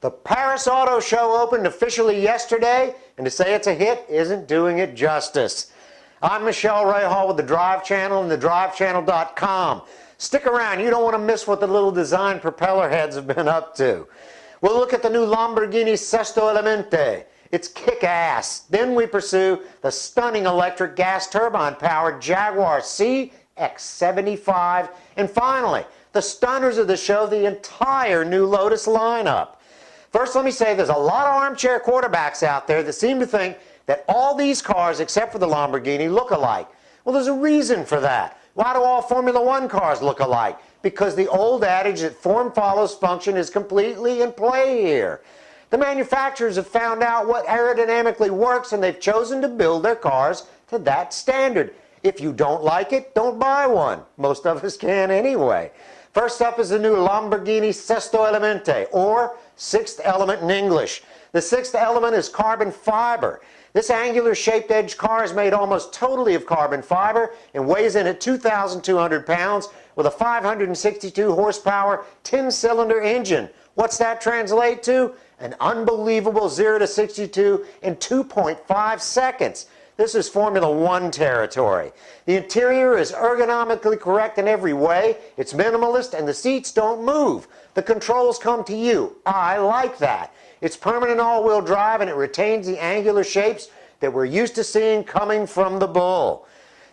The Paris Auto Show opened officially yesterday, and to say it's a hit isn't doing it justice. I'm Michelle Rahal with the Drive Channel and thedrivechannel.com. Stick around, you don't want to miss what the little design propeller heads have been up to. We'll look at the new Lamborghini Sesto Elemento. It's kick-ass. Then we pursue the stunning electric gas turbine-powered Jaguar CX-75. And finally, the stunners of the show, the entire new Lotus lineup. First, let me say there's a lot of armchair quarterbacks out there that seem to think that all these cars, except for the Lamborghini, look alike. Well, there's a reason for that. Why do all Formula One cars look alike? Because the old adage that form follows function is completely in play here. The manufacturers have found out what aerodynamically works, and they've chosen to build their cars to that standard. If you don't like it, don't buy one. Most of us can anyway. First up is the new Lamborghini Sesto Elemento, or Sixth Element in English. The sixth element is carbon fiber. This angular shaped edge car is made almost totally of carbon fiber and weighs in at 2,200 pounds with a 562 horsepower 10-cylinder engine. What's that translate to? An unbelievable 0 to 62 in 2.5 seconds. This is Formula One territory. The interior is ergonomically correct in every way. It's minimalist and the seats don't move. The controls come to you. I like that. It's permanent all-wheel drive and it retains the angular shapes that we're used to seeing coming from the Bull.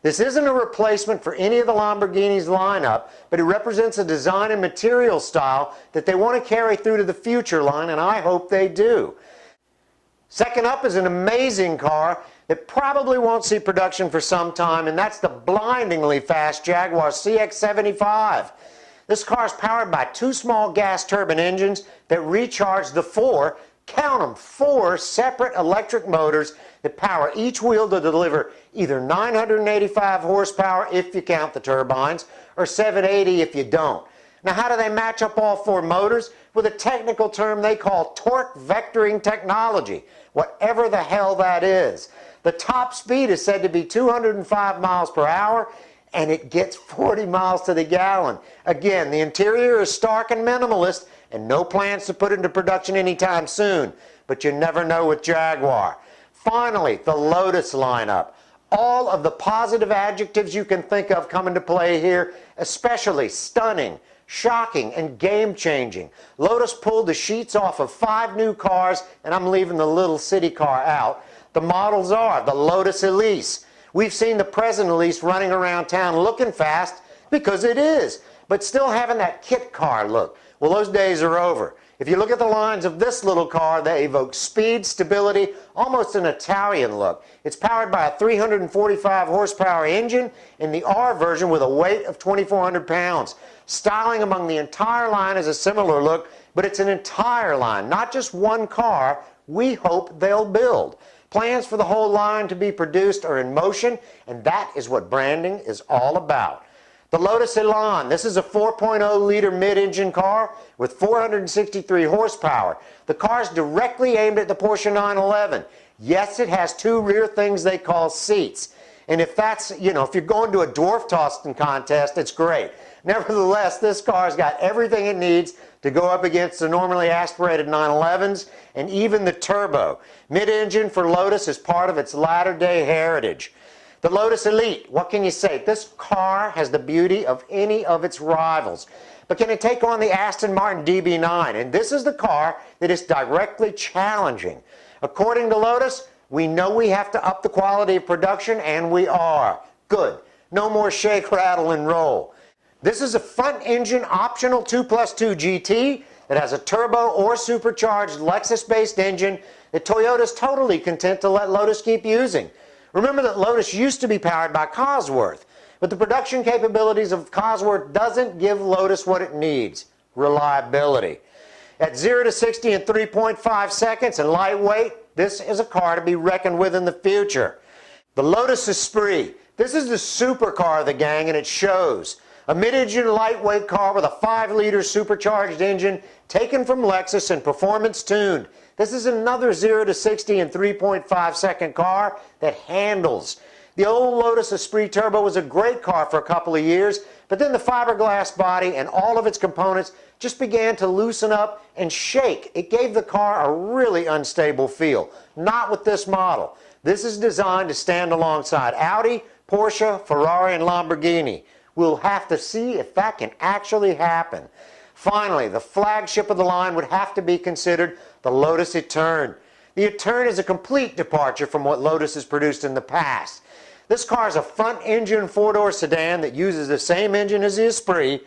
This isn't a replacement for any of the Lamborghini's lineup, but it represents a design and material style that they want to carry through to the future line, and I hope they do. Second up is an amazing car that probably won't see production for some time, and that's the blindingly fast Jaguar CX-75. This car is powered by two small gas turbine engines that recharge the four separate electric motors that power each wheel to deliver either 985 horsepower if you count the turbines, or 780 if you don't. Now, how do they match up all four motors? With a technical term they call torque vectoring technology, whatever the hell that is. The top speed is said to be 205 miles per hour, and it gets 40 miles to the gallon. Again, the interior is stark and minimalist, and no plans to put into production anytime soon. But you never know with Jaguar. Finally, the Lotus lineup. All of the positive adjectives you can think of come into play here, especially stunning, shocking, and game-changing. Lotus pulled the sheets off of 5 new cars, and I'm leaving the little city car out. The models are the Lotus Elise. We've seen the present Elise running around town looking fast, because it is, but still having that kit car look. Well, those days are over. If you look at the lines of this little car, they evoke speed, stability, almost an Italian look. It's powered by a 345 horsepower engine in the R version with a weight of 2,400 pounds. Styling among the entire line is a similar look, but it's an entire line, not just one car we hope they'll build. Plans for the whole line to be produced are in motion, and that is what branding is all about. The Lotus Elan, this is a 4.0-liter mid-engine car with 463 horsepower. The car is directly aimed at the Porsche 911. Yes, it has 2 rear things they call seats. And if that's, if you're going to a dwarf tossing contest, it's great. Nevertheless, this car's got everything it needs to go up against the normally aspirated 911s and even the turbo. Mid-engine for Lotus is part of its latter-day heritage. The Lotus Elite, what can you say? This car has the beauty of any of its rivals. But can it take on the Aston Martin DB9? And this is the car that is directly challenging. According to Lotus, we know we have to up the quality of production, and we are. Good. No more shake, rattle, and roll. This is a front-engine optional 2+2 GT that has a turbo or supercharged Lexus-based engine that Toyota's totally content to let Lotus keep using. Remember that Lotus used to be powered by Cosworth, but the production capabilities of Cosworth doesn't give Lotus what it needs: reliability. At 0 to 60 in 3.5 seconds and lightweight, this is a car to be reckoned with in the future. The Lotus Esprit. This is the supercar of the gang, and it shows. A mid-engine lightweight car with a 5-liter supercharged engine taken from Lexus and performance tuned. This is another 0 to 60 in 3.5 second car that handles. The old Lotus Esprit Turbo was a great car for a couple of years, but then the fiberglass body and all of its components just began to loosen up and shake. It gave the car a really unstable feel. Not with this model. This is designed to stand alongside Audi, Porsche, Ferrari, and Lamborghini. We'll have to see if that can actually happen. Finally, the flagship of the line would have to be considered the Lotus Eterne. The Eterne is a complete departure from what Lotus has produced in the past. This car is a front-engine four-door sedan that uses the same engine as the Esprit.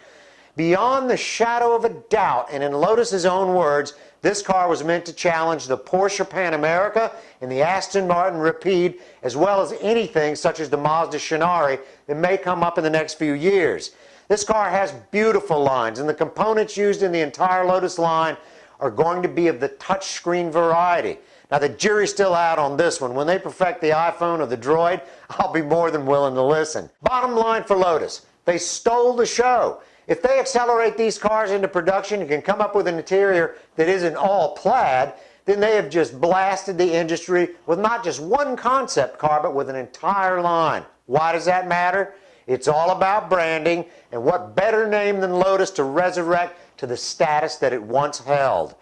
Beyond the shadow of a doubt, and in Lotus's own words, this car was meant to challenge the Porsche Panamerica and the Aston Martin Rapide, as well as anything such as the Mazda Shinari that may come up in the next few years. This car has beautiful lines, and the components used in the entire Lotus line are going to be of the touchscreen variety. Now, the jury's still out on this one. When they perfect the iPhone or the Droid, I'll be more than willing to listen. Bottom line for Lotus, they stole the show. If they accelerate these cars into production and can come up with an interior that isn't all plaid, then they have just blasted the industry with not just one concept car, but with an entire line. Why does that matter? It's all about branding, and what better name than Lotus to resurrect to the status that it once held.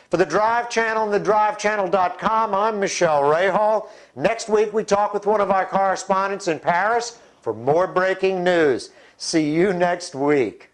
For the Drive Channel and thedrivechannel.com, I'm Michelle Rahal. Next week we talk with one of our correspondents in Paris for more breaking news. See you next week.